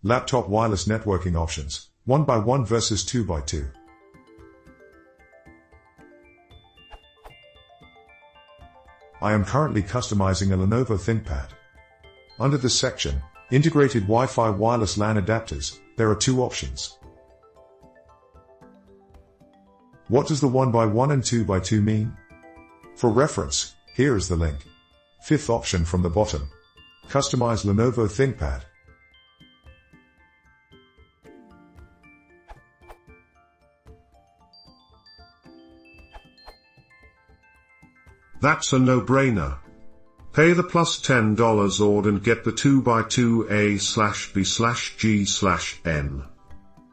Laptop wireless networking options, 1x1 versus 2x2. I am currently customizing a Lenovo ThinkPad. Under this section, Integrated Wi-Fi Wireless LAN Adapters, there are two options. What does the 1x1 and 2x2 mean? For reference, here is the link. Fifth option from the bottom. Customize Lenovo ThinkPad. That's a no-brainer. Pay the plus $10 odd and get the 2x2A/B/G/N.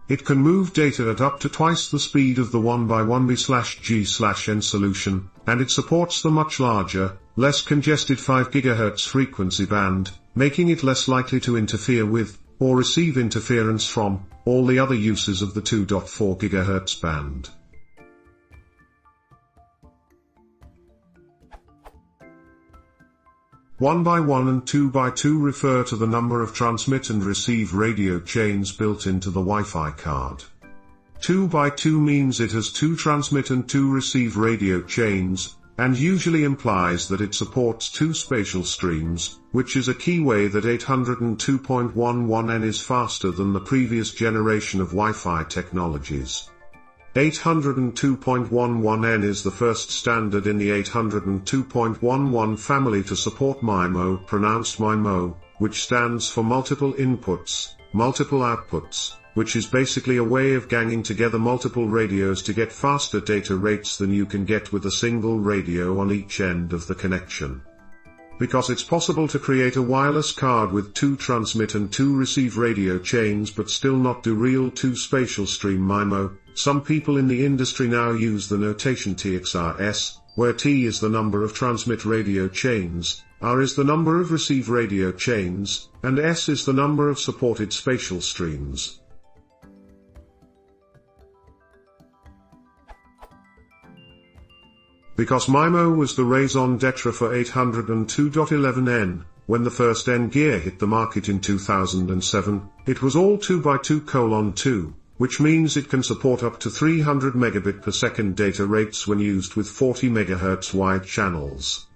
It can move data at up to twice the speed of the 1x1B/G/N solution, and it supports the much larger, less congested 5 GHz frequency band, making it less likely to interfere with, or receive interference from, all the other uses of the 2.4 GHz band. One by one and 2x2 refer to the number of transmit and receive radio chains built into the Wi-Fi card. 2x2 means it has 2 transmit and 2 receive radio chains, and usually implies that it supports 2 spatial streams, which is a key way that 802.11n is faster than the previous generation of Wi-Fi technologies. 802.11n is the first standard in the 802.11 family to support MIMO, pronounced MIMO, which stands for multiple inputs, multiple outputs, which is basically a way of ganging together multiple radios to get faster data rates than you can get with a single radio on each end of the connection. Because it's possible to create a wireless card with 2 transmit and 2 receive radio chains but still not do real 2 spatial stream MIMO, some people in the industry now use the notation TXRS, where T is the number of transmit radio chains, R is the number of receive radio chains, and S is the number of supported spatial streams. Because MIMO was the raison d'etre for 802.11n, when the first N-Gear hit the market in 2007, it was all 2x2:2, which means it can support up to 300 megabit per second data rates when used with 40 MHz wide channels.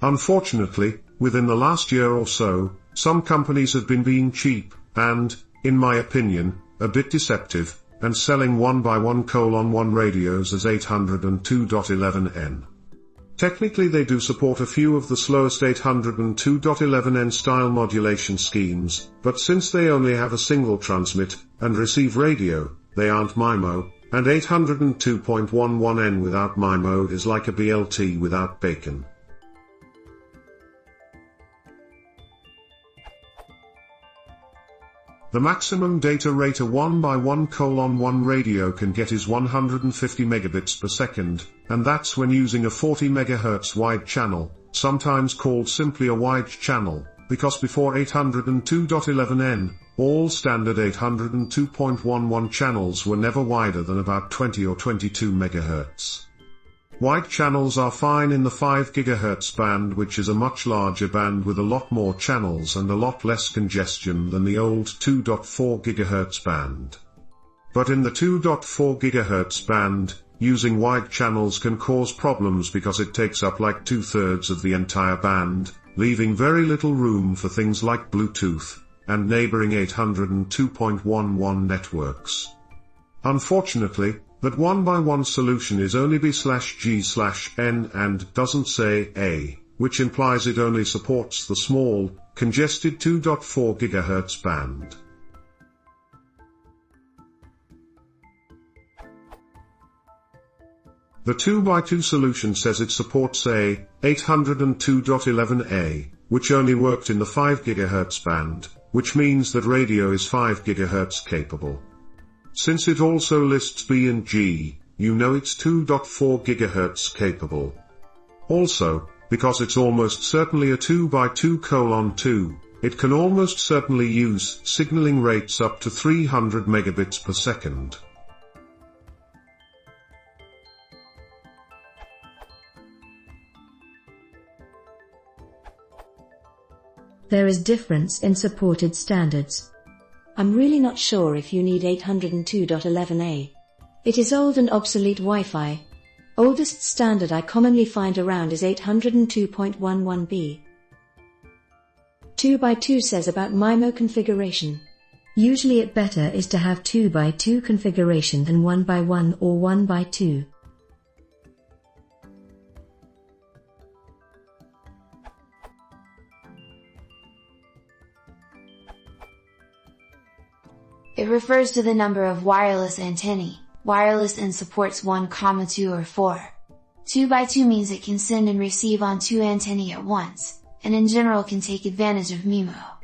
Unfortunately, within the last year or so, some companies have been being cheap, and, in my opinion, a bit deceptive, and selling 1x1:1 radios as 802.11n. Technically they do support a few of the slowest 802.11n style modulation schemes, but since they only have a single transmit and receive radio, they aren't MIMO, and 802.11n without MIMO is like a BLT without bacon. The maximum data rate a 1x1:1 radio can get is 150 megabits per second, and that's when using a 40 MHz wide channel, sometimes called simply a wide channel, because before 802.11n, all standard 802.11 channels were never wider than about 20 or 22 MHz. Wide channels are fine in the 5 GHz band, which is a much larger band with a lot more channels and a lot less congestion than the old 2.4 GHz band. But in the 2.4 GHz band, using wide channels can cause problems because it takes up like 2/3 of the entire band, leaving very little room for things like Bluetooth and neighboring 802.11 networks. Unfortunately, that 1x1 solution is only B/G/N and doesn't say A, which implies it only supports the small, congested 2.4 GHz band. The 2x2 solution says it supports A, 802.11a, which only worked in the 5 GHz band, which means that radio is 5 GHz capable. Since it also lists B and G, you know it's 2.4 GHz capable. Also, because it's almost certainly a 2x2:2, it can almost certainly use signaling rates up to 300 megabits per second. There is difference in supported standards. I'm really not sure if you need 802.11a. It is old and obsolete Wi-Fi. Oldest standard I commonly find around is 802.11b. 2x2 says about MIMO configuration. Usually it better is to have 2x2 configuration than 1x1 or 1x2. It refers to the number of wireless antennae. Wireless and supports 1, 2 or 4. 2x2 means it can send and receive on 2 antennae at once, and in general can take advantage of MIMO.